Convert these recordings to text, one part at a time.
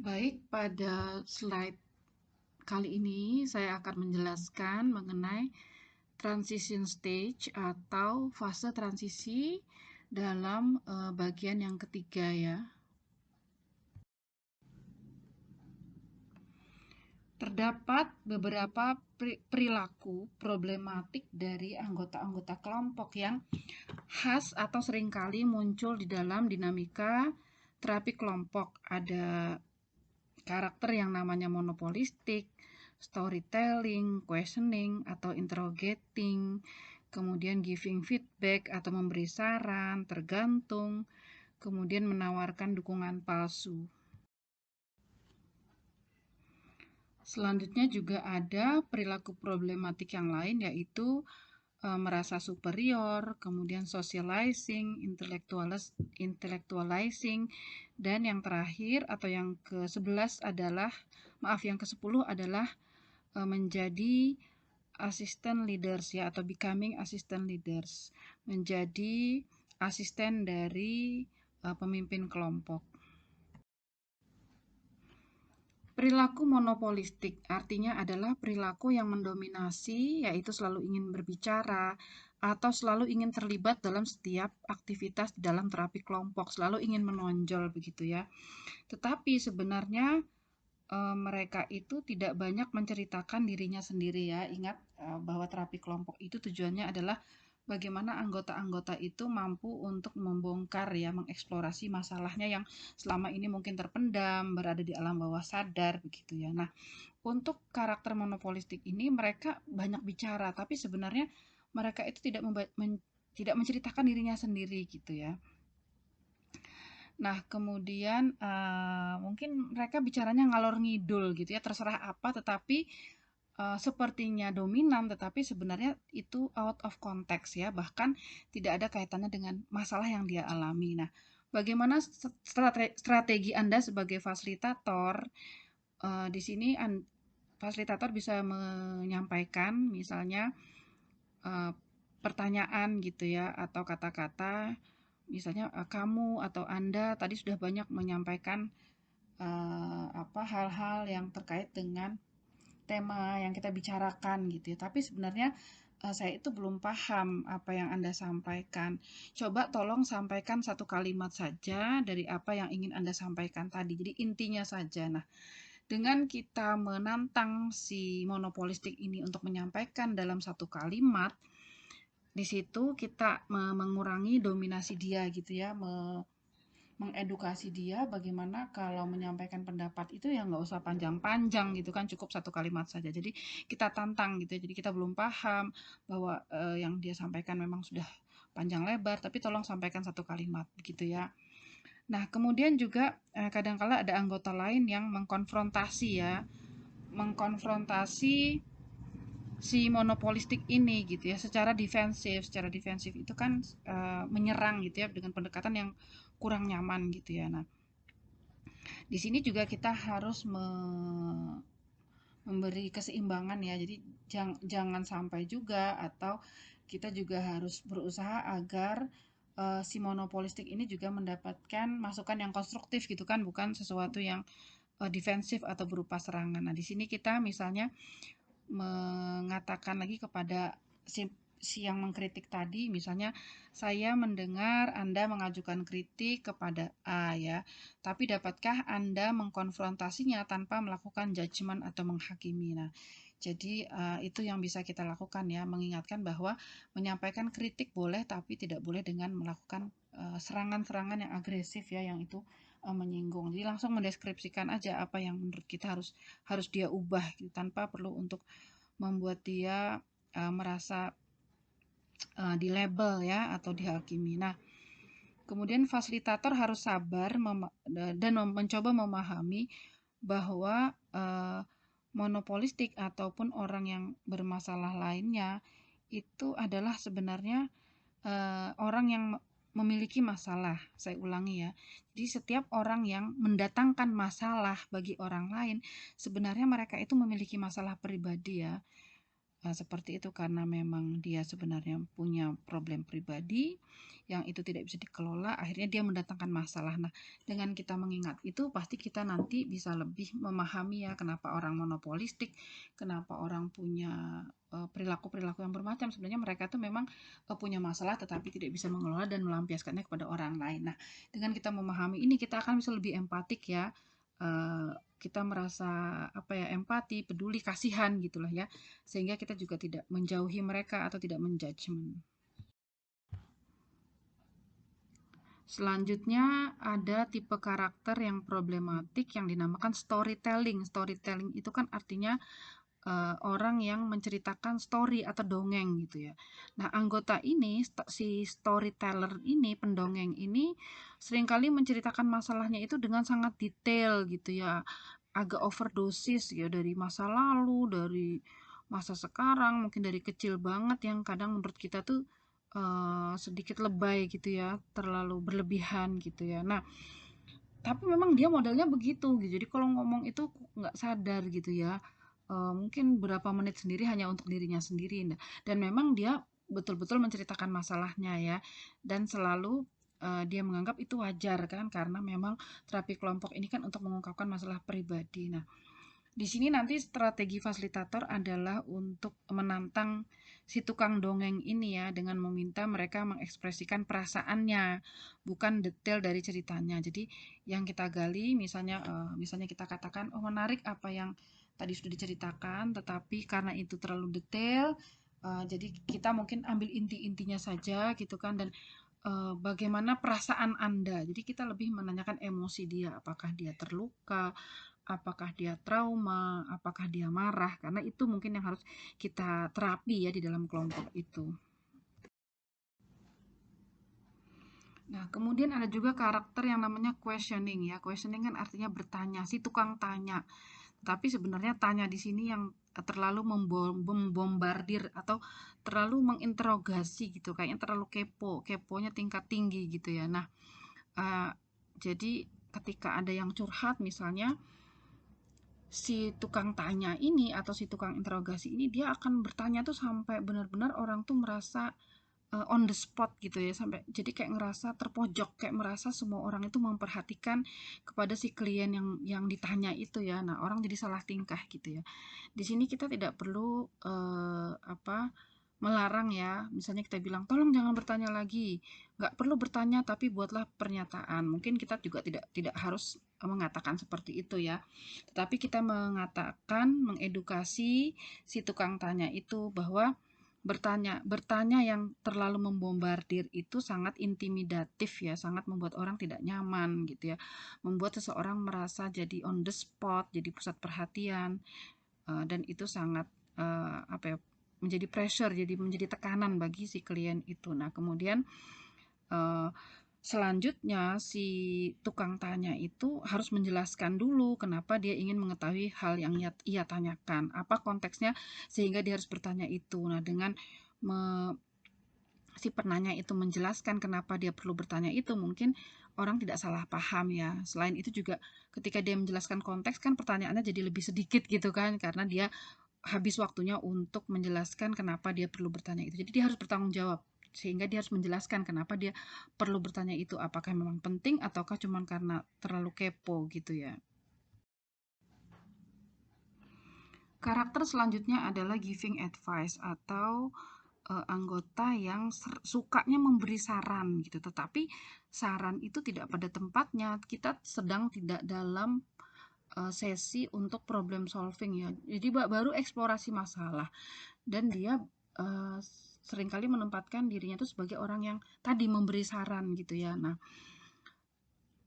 Baik, pada slide kali ini saya akan menjelaskan mengenai transition stage atau fase transisi dalam bagian yang ketiga ya. Terdapat beberapa perilaku problematik dari anggota-anggota kelompok yang khas atau seringkali muncul di dalam dinamika terapi kelompok. Ada karakter yang namanya monopolistik, storytelling, questioning atau interrogating, kemudian giving feedback atau memberi saran, tergantung, kemudian menawarkan dukungan palsu. Selanjutnya juga ada perilaku problematik yang lain, yaitu merasa superior, kemudian socializing, intellectualizing, dan yang terakhir atau yang ke-11 adalah, yang ke-10 adalah menjadi assistant leaders ya, atau becoming assistant leaders, menjadi asisten dari pemimpin kelompok. Perilaku monopolistik artinya adalah perilaku yang mendominasi, yaitu selalu ingin berbicara atau selalu ingin terlibat dalam setiap aktivitas dalam terapi kelompok, selalu ingin menonjol begitu ya. Tetapi sebenarnya mereka itu tidak banyak menceritakan dirinya sendiri ya. Ingat bahwa terapi kelompok itu tujuannya adalah bagaimana anggota-anggota itu mampu untuk membongkar ya, mengeksplorasi masalahnya yang selama ini mungkin terpendam, berada di alam bawah sadar begitu ya. Nah, untuk karakter monopolistik ini mereka banyak bicara, tapi sebenarnya mereka itu tidak menceritakan dirinya sendiri gitu ya. Nah, kemudian mungkin mereka bicaranya ngalor ngidul gitu ya, terserah apa, tetapi sepertinya dominan, tetapi sebenarnya itu out of context ya, bahkan tidak ada kaitannya dengan masalah yang dia alami. Nah, bagaimana strategi Anda sebagai fasilitator? Di sini fasilitator bisa menyampaikan misalnya eh, pertanyaan gitu ya, atau kata-kata, misalnya kamu atau Anda tadi sudah banyak menyampaikan hal-hal yang terkait dengan tema yang kita bicarakan gitu ya. Tapi sebenarnya saya itu belum paham apa yang Anda sampaikan. Coba tolong sampaikan satu kalimat saja dari apa yang ingin Anda sampaikan tadi. Jadi intinya saja. Nah, dengan kita menantang si monopolistik ini untuk menyampaikan dalam satu kalimat, di situ kita mengurangi dominasi dia gitu ya, mengedukasi dia bagaimana kalau menyampaikan pendapat itu ya nggak usah panjang-panjang gitu kan, cukup satu kalimat saja. Jadi kita tantang gitu ya. Jadi kita belum paham bahwa yang dia sampaikan memang sudah panjang lebar, tapi tolong sampaikan satu kalimat gitu ya. Nah, kemudian juga kadangkala ada anggota lain yang mengkonfrontasi ya, mengkonfrontasi si monopolistik ini gitu ya, secara defensif. Secara defensif itu kan menyerang gitu ya, dengan pendekatan yang kurang nyaman gitu ya. Nah, di sini juga kita harus memberi keseimbangan ya. Jadi jangan sampai juga, atau kita juga harus berusaha agar si monopolistik ini juga mendapatkan masukan yang konstruktif gitu kan, bukan sesuatu yang defensif atau berupa serangan. Nah, di sini kita misalnya mengatakan lagi kepada si yang mengkritik tadi, misalnya saya mendengar Anda mengajukan kritik kepada A ya, tapi dapatkah Anda mengkonfrontasinya tanpa melakukan judgement atau menghakimi. Nah, jadi itu yang bisa kita lakukan ya, mengingatkan bahwa menyampaikan kritik boleh, tapi tidak boleh dengan melakukan serangan-serangan yang agresif ya, yang itu menyinggung. Jadi langsung mendeskripsikan aja apa yang menurut kita harus dia ubah gitu, tanpa perlu untuk membuat dia merasa di label ya, atau dihakimi. Nah, kemudian fasilitator harus sabar dan mencoba memahami bahwa monopolistik ataupun orang yang bermasalah lainnya itu adalah sebenarnya orang yang memiliki masalah. Saya ulangi ya. Jadi setiap orang yang mendatangkan masalah bagi orang lain, sebenarnya mereka itu memiliki masalah pribadi ya. seperti itu karena memang dia sebenarnya punya problem pribadi yang itu tidak bisa dikelola, akhirnya dia mendatangkan masalah. Nah, dengan kita mengingat itu pasti kita nanti bisa lebih memahami ya kenapa orang monopolistik, kenapa orang punya perilaku-perilaku yang bermacam. Sebenarnya mereka tuh memang punya masalah tetapi tidak bisa mengelola dan melampiaskannya kepada orang lain. Nah, dengan kita memahami ini kita akan bisa lebih empatik ya. Kita merasa empati, peduli, kasihan gitulah ya, sehingga kita juga tidak menjauhi mereka atau tidak menjudgment. Selanjutnya ada tipe karakter yang problematik yang dinamakan storytelling. Storytelling itu kan artinya orang yang menceritakan story atau dongeng gitu ya. Nah, anggota ini, si storyteller ini, pendongeng ini seringkali menceritakan masalahnya itu dengan sangat detail gitu ya. Agak overdosis ya, dari masa lalu, dari masa sekarang, mungkin dari kecil banget yang kadang menurut kita tuh sedikit lebay gitu ya, terlalu berlebihan gitu ya. Nah, tapi memang dia modelnya begitu gitu. Jadi kalau ngomong itu nggak sadar gitu ya. Mungkin berapa menit sendiri hanya untuk dirinya sendiri. Nah, dan memang dia betul-betul menceritakan masalahnya ya. Dan selalu dia menganggap itu wajar kan karena memang terapi kelompok ini kan untuk mengungkapkan masalah pribadi. Nah, di sini nanti strategi fasilitator adalah untuk menantang si tukang dongeng ini ya dengan meminta mereka mengekspresikan perasaannya, bukan detail dari ceritanya. Jadi yang kita gali misalnya kita katakan, oh menarik apa yang tadi sudah diceritakan, tetapi karena itu terlalu detail, jadi kita mungkin ambil inti-intinya saja gitu kan, dan bagaimana perasaan Anda. Jadi kita lebih menanyakan emosi dia, apakah dia terluka, apakah dia trauma, apakah dia marah, karena itu mungkin yang harus kita terapi ya di dalam kelompok itu. Nah, kemudian ada juga karakter yang namanya questioning ya. Questioning kan artinya bertanya, si tukang tanya. Tapi sebenarnya tanya di sini yang terlalu membombardir atau terlalu menginterogasi gitu, kayaknya terlalu keponya tingkat tinggi gitu ya. Nah, jadi ketika ada yang curhat misalnya, si tukang tanya ini atau si tukang interogasi ini dia akan bertanya tuh sampai benar-benar orang tuh merasa on the spot gitu ya, sampai jadi kayak ngerasa terpojok, kayak merasa semua orang itu memperhatikan kepada si klien yang ditanya itu ya. Nah, orang jadi salah tingkah gitu ya. Di sini kita tidak perlu melarang ya, misalnya kita bilang tolong jangan bertanya lagi, nggak perlu bertanya tapi buatlah pernyataan. Mungkin kita juga tidak harus mengatakan seperti itu ya, tetapi kita mengatakan, mengedukasi si tukang tanya itu bahwa bertanya yang terlalu membombardir itu sangat intimidatif ya, sangat membuat orang tidak nyaman gitu ya, membuat seseorang merasa jadi on the spot, jadi pusat perhatian, dan itu sangat menjadi pressure, jadi menjadi tekanan bagi si klien itu. Nah, kemudian selanjutnya si tukang tanya itu harus menjelaskan dulu kenapa dia ingin mengetahui hal yang ia tanyakan, apa konteksnya sehingga dia harus bertanya itu. Nah, dengan si penanya itu menjelaskan kenapa dia perlu bertanya itu, mungkin orang tidak salah paham ya. Selain itu juga ketika dia menjelaskan konteks kan pertanyaannya jadi lebih sedikit gitu kan, karena dia habis waktunya untuk menjelaskan kenapa dia perlu bertanya itu. Jadi dia harus bertanggung jawab, sehingga dia harus menjelaskan kenapa dia perlu bertanya itu, apakah memang penting ataukah cuma karena terlalu kepo gitu ya. Karakter selanjutnya adalah giving advice atau anggota yang sukanya memberi saran gitu, tetapi saran itu tidak pada tempatnya. Kita sedang tidak dalam sesi untuk problem solving ya. Jadi baru eksplorasi masalah, dan dia seringkali menempatkan dirinya itu sebagai orang yang tadi memberi saran gitu ya. Nah,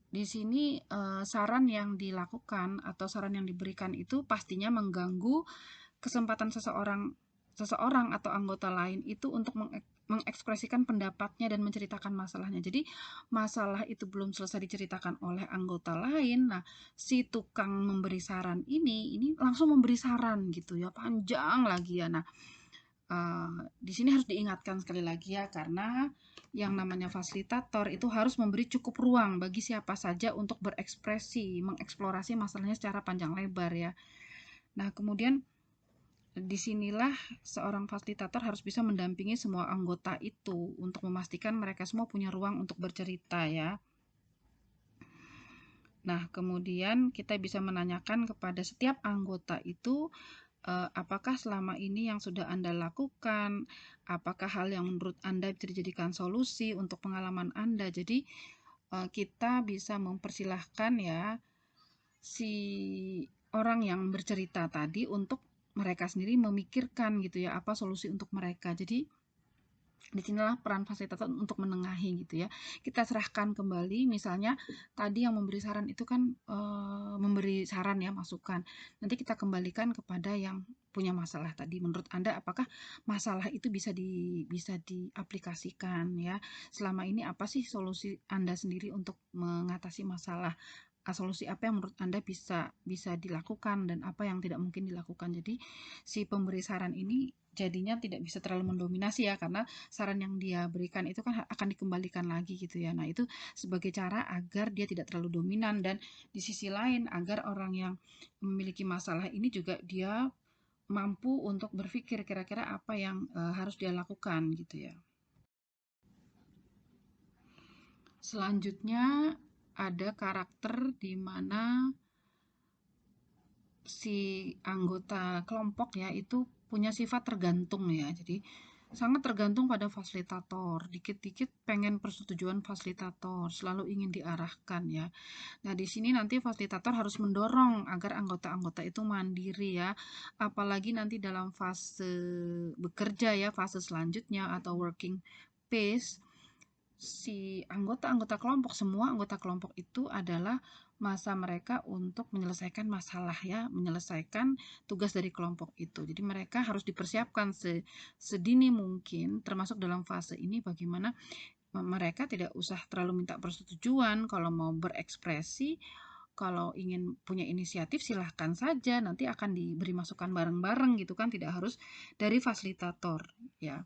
di sini saran yang dilakukan atau saran yang diberikan itu pastinya mengganggu kesempatan seseorang atau anggota lain itu untuk mengekspresikan pendapatnya dan menceritakan masalahnya. Jadi masalah itu belum selesai diceritakan oleh anggota lain. Nah, si tukang memberi saran ini langsung memberi saran gitu ya, panjang lagi ya. Nah, di sini harus diingatkan sekali lagi ya, karena yang namanya fasilitator itu harus memberi cukup ruang bagi siapa saja untuk berekspresi, mengeksplorasi masalahnya secara panjang lebar ya. Nah, kemudian disinilah seorang fasilitator harus bisa mendampingi semua anggota itu untuk memastikan mereka semua punya ruang untuk bercerita ya. Nah, kemudian kita bisa menanyakan kepada setiap anggota itu, apakah selama ini yang sudah Anda lakukan, apakah hal yang menurut Anda bisa dijadikan solusi untuk pengalaman Anda. Jadi, kita bisa mempersilahkan ya si orang yang bercerita tadi untuk mereka sendiri memikirkan gitu ya, apa solusi untuk mereka. Jadi disinilah peran fasilitator untuk menengahi gitu ya. Kita serahkan kembali, misalnya tadi yang memberi saran itu kan memberi saran ya, masukan. Nanti kita kembalikan kepada yang punya masalah tadi. Menurut Anda apakah masalah itu bisa diaplikasikan ya? Selama ini apa sih solusi Anda sendiri untuk mengatasi masalah? Solusi apa yang menurut Anda bisa dilakukan dan apa yang tidak mungkin dilakukan. Jadi si pemberi saran ini jadinya tidak bisa terlalu mendominasi ya, karena saran yang dia berikan itu kan akan dikembalikan lagi gitu ya. Nah, itu sebagai cara agar dia tidak terlalu dominan, dan di sisi lain agar orang yang memiliki masalah ini juga dia mampu untuk berpikir kira-kira apa yang harus dia lakukan gitu ya. Selanjutnya ada karakter di mana si anggota kelompok ya itu punya sifat tergantung ya. Jadi sangat tergantung pada fasilitator. Dikit-dikit pengen persetujuan fasilitator, selalu ingin diarahkan ya. Nah, di sini nanti fasilitator harus mendorong agar anggota-anggota itu mandiri ya. Apalagi nanti dalam fase bekerja ya, fase selanjutnya atau working pace, si anggota-anggota kelompok, semua anggota kelompok itu adalah masa mereka untuk menyelesaikan masalah ya, menyelesaikan tugas dari kelompok itu. Jadi mereka harus dipersiapkan sedini mungkin, termasuk dalam fase ini bagaimana mereka tidak usah terlalu minta persetujuan. Kalau mau berekspresi, kalau ingin punya inisiatif silahkan saja, nanti akan diberi masukan bareng-bareng gitu kan, tidak harus dari fasilitator ya.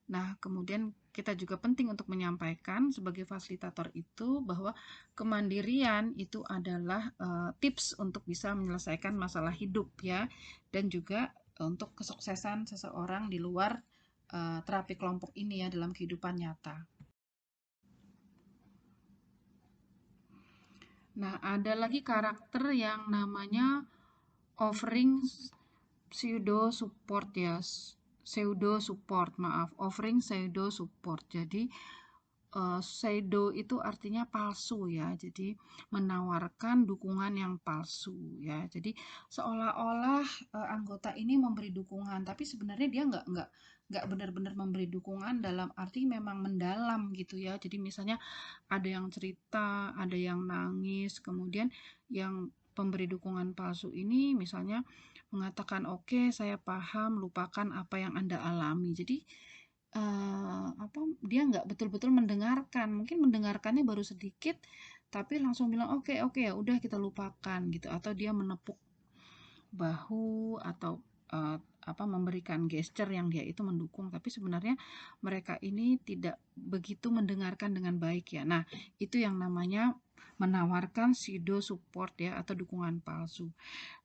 Nah, kemudian kita juga penting untuk menyampaikan sebagai fasilitator itu bahwa kemandirian itu adalah tips untuk bisa menyelesaikan masalah hidup ya, dan juga untuk kesuksesan seseorang di luar terapi kelompok ini ya dalam kehidupan nyata. Nah, ada lagi karakter yang namanya offering pseudo support ya, pseudo support, maaf, offering pseudo support. Jadi pseudo itu artinya palsu ya, jadi menawarkan dukungan yang palsu ya. Jadi seolah-olah anggota ini memberi dukungan, tapi sebenarnya dia nggak benar-benar memberi dukungan dalam arti memang mendalam gitu ya. Jadi misalnya ada yang cerita, ada yang nangis, kemudian yang pemberi dukungan palsu ini misalnya mengatakan, oke, saya paham, lupakan apa yang Anda alami. Jadi dia nggak betul-betul mendengarkan, mungkin mendengarkannya baru sedikit, tapi langsung bilang oke oke ya udah kita lupakan gitu, atau dia menepuk bahu atau memberikan gesture yang dia itu mendukung, tapi sebenarnya mereka ini tidak begitu mendengarkan dengan baik ya. Nah, itu yang namanya menawarkan pseudo support ya, atau dukungan palsu.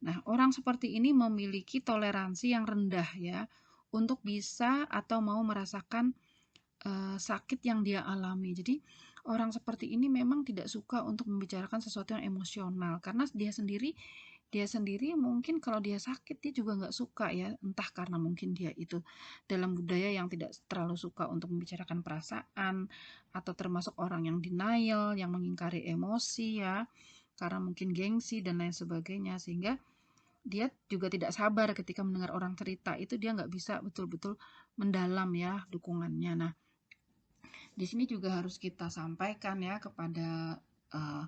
Nah, orang seperti ini memiliki toleransi yang rendah ya untuk bisa atau mau merasakan sakit yang dia alami. Jadi orang seperti ini memang tidak suka untuk membicarakan sesuatu yang emosional, karena dia sendiri mungkin kalau dia sakit dia juga nggak suka ya, entah karena mungkin dia itu dalam budaya yang tidak terlalu suka untuk membicarakan perasaan, atau termasuk orang yang denial, yang mengingkari emosi ya, karena mungkin gengsi dan lain sebagainya, sehingga dia juga tidak sabar ketika mendengar orang cerita itu, dia nggak bisa betul-betul mendalam ya dukungannya. Nah, di sini juga harus kita sampaikan ya kepada uh,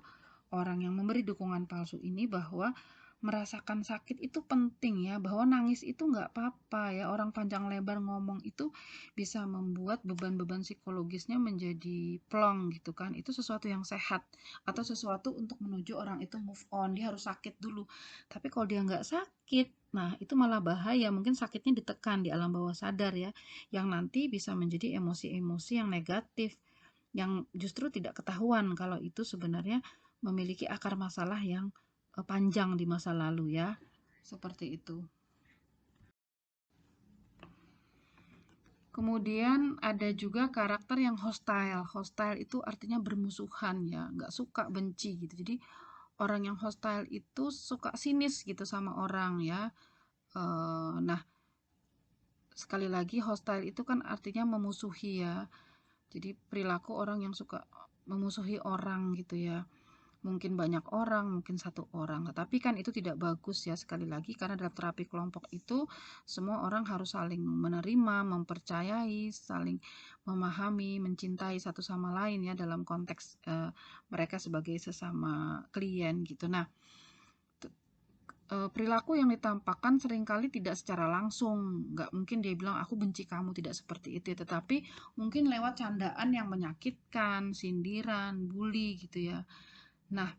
orang yang memberi dukungan palsu ini bahwa merasakan sakit itu penting ya, bahwa nangis itu nggak apa-apa ya, orang panjang lebar ngomong itu bisa membuat beban-beban psikologisnya menjadi plong gitu kan, itu sesuatu yang sehat atau sesuatu untuk menuju orang itu move on. Dia harus sakit dulu, tapi kalau dia nggak sakit, nah itu malah bahaya, mungkin sakitnya ditekan di alam bawah sadar ya, yang nanti bisa menjadi emosi-emosi yang negatif, yang justru tidak ketahuan kalau itu sebenarnya memiliki akar masalah yang panjang di masa lalu ya. Seperti itu. Kemudian ada juga karakter yang hostile. Hostile itu artinya bermusuhan ya, nggak suka, benci gitu. Jadi orang yang hostile itu suka sinis gitu sama orang ya. Nah, sekali lagi hostile itu kan artinya memusuhi ya. Jadi perilaku orang yang suka memusuhi orang gitu ya. Mungkin banyak orang, mungkin satu orang. Tetapi kan itu tidak bagus ya, sekali lagi, karena dalam terapi kelompok itu semua orang harus saling menerima, mempercayai, saling memahami, mencintai satu sama lain ya dalam konteks mereka sebagai sesama klien gitu. Nah, perilaku yang ditampakkan seringkali tidak secara langsung, nggak mungkin dia bilang aku benci kamu, tidak seperti itu, tetapi mungkin lewat candaan yang menyakitkan, sindiran, bully gitu ya. Nah,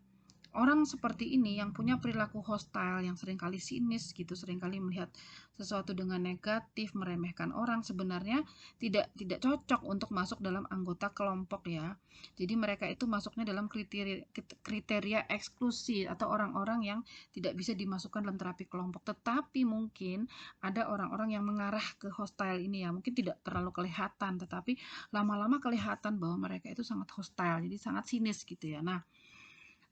orang seperti ini yang punya perilaku hostile, yang seringkali sinis gitu, seringkali melihat sesuatu dengan negatif, meremehkan orang, sebenarnya tidak cocok untuk masuk dalam anggota kelompok ya. Jadi mereka itu masuknya dalam kriteria eksklusi atau orang-orang yang tidak bisa dimasukkan dalam terapi kelompok. Tetapi mungkin ada orang-orang yang mengarah ke hostile ini ya, mungkin tidak terlalu kelihatan, tetapi lama-lama kelihatan bahwa mereka itu sangat hostile, jadi sangat sinis gitu ya. Nah,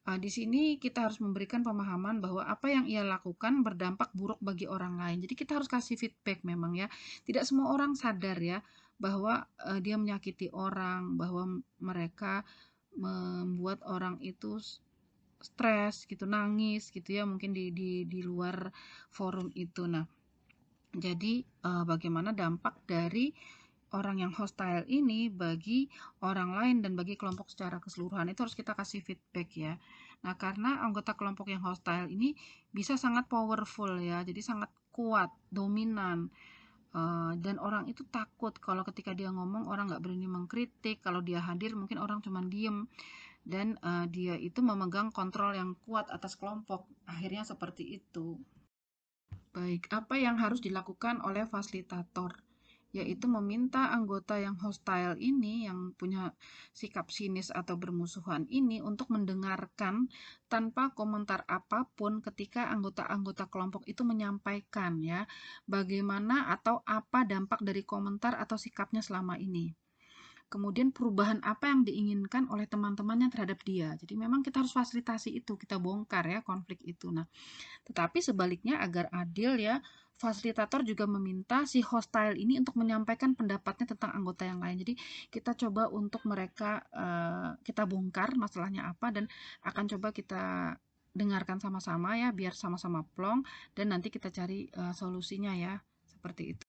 di sini kita harus memberikan pemahaman bahwa apa yang ia lakukan berdampak buruk bagi orang lain. Jadi kita harus kasih feedback memang ya. Tidak semua orang sadar ya bahwa dia menyakiti orang, bahwa mereka membuat orang itu stres gitu, nangis gitu ya, mungkin di luar forum itu. Nah, jadi bagaimana dampak dari orang yang hostile ini bagi orang lain dan bagi kelompok secara keseluruhan, itu harus kita kasih feedback ya. Nah, karena anggota kelompok yang hostile ini bisa sangat powerful ya, jadi sangat kuat, dominan, dan orang itu takut kalau ketika dia ngomong orang nggak berani mengkritik, kalau dia hadir mungkin orang cuma diem, dan dia itu memegang kontrol yang kuat atas kelompok, akhirnya seperti itu. Baik, apa yang harus dilakukan oleh fasilitator? Yaitu meminta anggota yang hostile ini, yang punya sikap sinis atau bermusuhan ini, untuk mendengarkan tanpa komentar apapun ketika anggota-anggota kelompok itu menyampaikan ya, bagaimana atau apa dampak dari komentar atau sikapnya selama ini. Kemudian perubahan apa yang diinginkan oleh teman-temannya terhadap dia. Jadi memang kita harus fasilitasi itu, kita bongkar ya konflik itu. Nah, tetapi sebaliknya agar adil ya, fasilitator juga meminta si hostile ini untuk menyampaikan pendapatnya tentang anggota yang lain. Jadi kita coba untuk mereka, kita bongkar masalahnya apa, dan akan coba kita dengarkan sama-sama ya, biar sama-sama plong, dan nanti kita cari solusinya ya, seperti itu.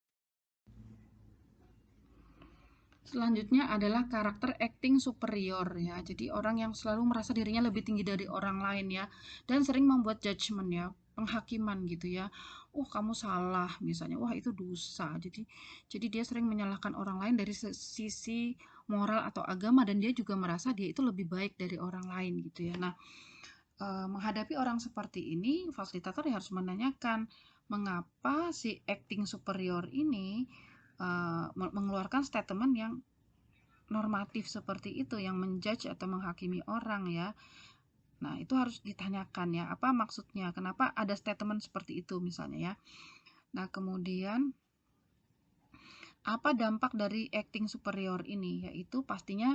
Selanjutnya adalah karakter acting superior ya. Jadi orang yang selalu merasa dirinya lebih tinggi dari orang lain ya, dan sering membuat judgement ya, penghakiman gitu ya. Oh, kamu salah misalnya. Wah, itu dosa. Jadi dia sering menyalahkan orang lain dari sisi moral atau agama, dan dia juga merasa dia itu lebih baik dari orang lain gitu ya. Nah, menghadapi orang seperti ini, fasilitator ya harus menanyakan mengapa si acting superior ini mengeluarkan statement yang normatif seperti itu, yang menjudge atau menghakimi orang ya. Nah, itu harus ditanyakan ya, apa maksudnya, kenapa ada statement seperti itu misalnya ya. Nah, kemudian apa dampak dari acting superior ini? Yaitu pastinya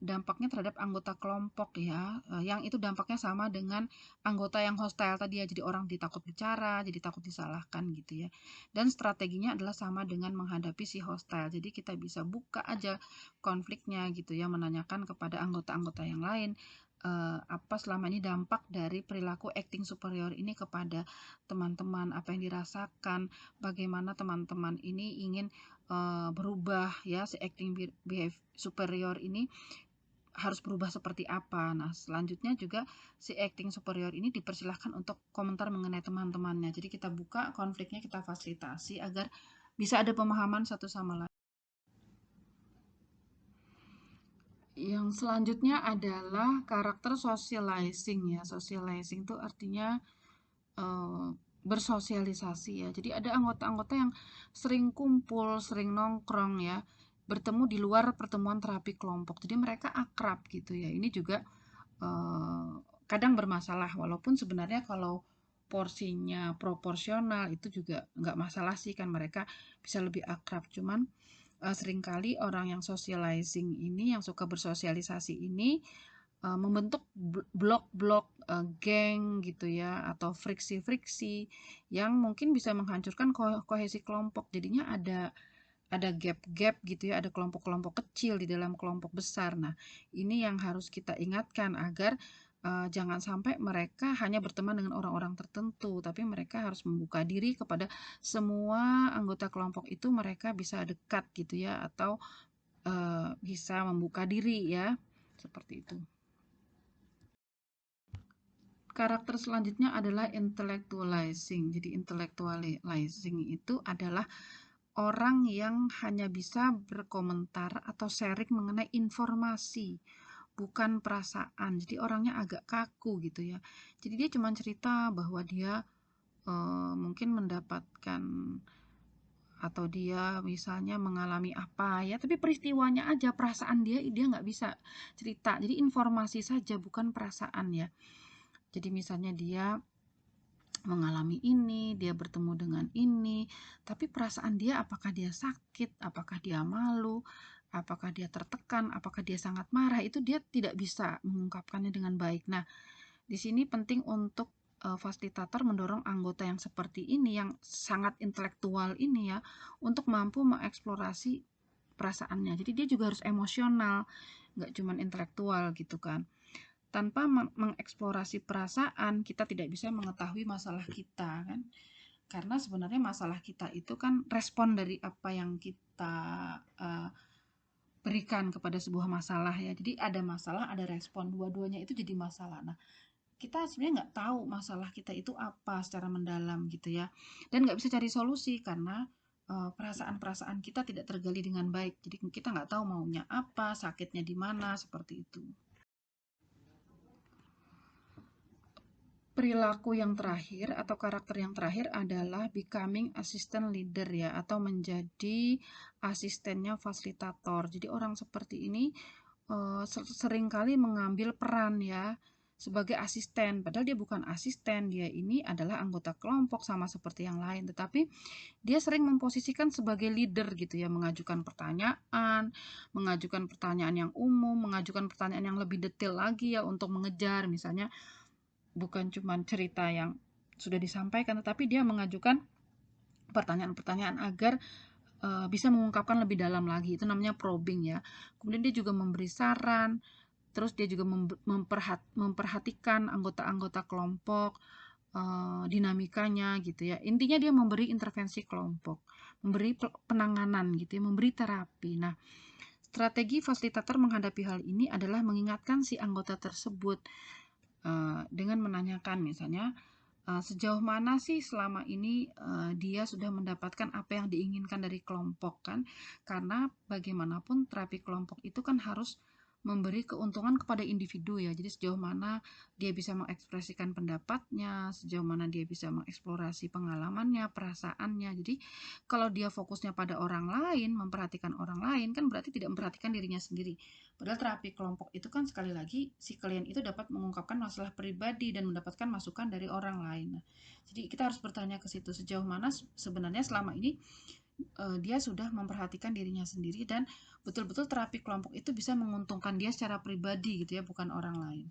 dampaknya terhadap anggota kelompok ya, yang itu dampaknya sama dengan anggota yang hostile tadi ya, jadi orang jadi takut bicara, jadi takut disalahkan gitu ya. Dan strateginya adalah sama dengan menghadapi si hostile, jadi kita bisa buka aja konfliknya gitu ya, menanyakan kepada anggota-anggota yang lain, apa selama ini dampak dari perilaku acting superior ini kepada teman-teman, apa yang dirasakan, bagaimana teman-teman ini ingin berubah ya, si acting superior ini harus berubah seperti apa. Nah, selanjutnya juga si acting superior ini dipersilahkan untuk komentar mengenai teman-temannya. Jadi kita buka konfliknya, kita fasilitasi agar bisa ada pemahaman satu sama lain. Yang selanjutnya adalah karakter socializing ya. Socializing itu artinya bersosialisasi ya. Jadi ada anggota-anggota yang sering kumpul, sering nongkrong ya, bertemu di luar pertemuan terapi kelompok. Jadi mereka akrab gitu ya. Ini juga kadang bermasalah, walaupun sebenarnya kalau porsinya proporsional itu juga nggak masalah sih, kan mereka bisa lebih akrab. Cuman seringkali orang yang socializing ini, yang suka bersosialisasi ini membentuk blok-blok geng gitu ya, atau friksi-friksi yang mungkin bisa menghancurkan kohesi kelompok. Jadinya ada gap-gap gitu ya, ada kelompok-kelompok kecil di dalam kelompok besar. Nah, ini yang harus kita ingatkan agar jangan sampai mereka hanya berteman dengan orang-orang tertentu, tapi mereka harus membuka diri kepada semua anggota kelompok itu, mereka bisa dekat gitu ya, atau bisa membuka diri ya, seperti itu. Karakter selanjutnya adalah intellectualizing. Jadi intellectualizing itu adalah orang yang hanya bisa berkomentar atau sharing mengenai informasi, bukan perasaan. Jadi orangnya agak kaku gitu ya. Jadi dia cuma cerita bahwa dia mungkin mendapatkan atau dia misalnya mengalami apa ya, tapi peristiwanya aja, perasaan dia nggak bisa cerita. Jadi informasi saja, bukan perasaan ya. Jadi misalnya dia mengalami ini, dia bertemu dengan ini, tapi perasaan dia, apakah dia sakit, apakah dia malu, apakah dia tertekan, apakah dia sangat marah, itu dia tidak bisa mengungkapkannya dengan baik. Nah, di sini penting untuk fasilitator mendorong anggota yang seperti ini, yang sangat intelektual ini ya, untuk mampu mengeksplorasi perasaannya. Jadi dia juga harus emosional, nggak cuma intelektual gitu kan. Tanpa mengeksplorasi perasaan, kita tidak bisa mengetahui masalah kita kan. Karena sebenarnya masalah kita itu kan respon dari apa yang kita berikan kepada sebuah masalah ya. Jadi ada masalah, ada respon, dua-duanya itu jadi masalah. Nah, kita sebenarnya nggak tahu masalah kita itu apa secara mendalam gitu ya. Dan nggak bisa cari solusi karena perasaan-perasaan kita tidak tergali dengan baik. Jadi kita nggak tahu maunya apa, sakitnya di mana, seperti itu. Perilaku yang terakhir atau karakter yang terakhir adalah becoming assistant leader ya, atau menjadi asistennya fasilitator. Jadi orang seperti ini seringkali mengambil peran ya sebagai asisten, padahal dia bukan asisten, dia ini adalah anggota kelompok sama seperti yang lain, tetapi dia sering memposisikan sebagai leader gitu ya, mengajukan pertanyaan yang umum, mengajukan pertanyaan yang lebih detail lagi ya untuk mengejar, misalnya bukan cuma cerita yang sudah disampaikan, tetapi dia mengajukan pertanyaan-pertanyaan agar bisa mengungkapkan lebih dalam lagi. Itu namanya probing ya. Kemudian dia juga memberi saran, terus dia juga memperhatikan anggota-anggota kelompok, dinamikanya gitu ya. Intinya dia memberi intervensi kelompok, memberi penanganan gitu ya, memberi terapi. Nah, strategi fasilitator menghadapi hal ini adalah mengingatkan si anggota tersebut dengan menanyakan misalnya sejauh mana sih selama ini dia sudah mendapatkan apa yang diinginkan dari kelompok kan, karena bagaimanapun terapi kelompok itu kan harus memberi keuntungan kepada individu ya. Jadi sejauh mana dia bisa mengekspresikan pendapatnya, sejauh mana dia bisa mengeksplorasi pengalamannya, perasaannya. Jadi kalau dia fokusnya pada orang lain, memperhatikan orang lain, kan berarti tidak memperhatikan dirinya sendiri. Padahal terapi kelompok itu kan sekali lagi si klien itu dapat mengungkapkan masalah pribadi dan mendapatkan masukan dari orang lain. Nah, jadi kita harus bertanya ke situ, sejauh mana sebenarnya selama ini dia sudah memperhatikan dirinya sendiri dan betul-betul terapi kelompok itu bisa menguntungkan dia secara pribadi gitu ya, bukan orang lain.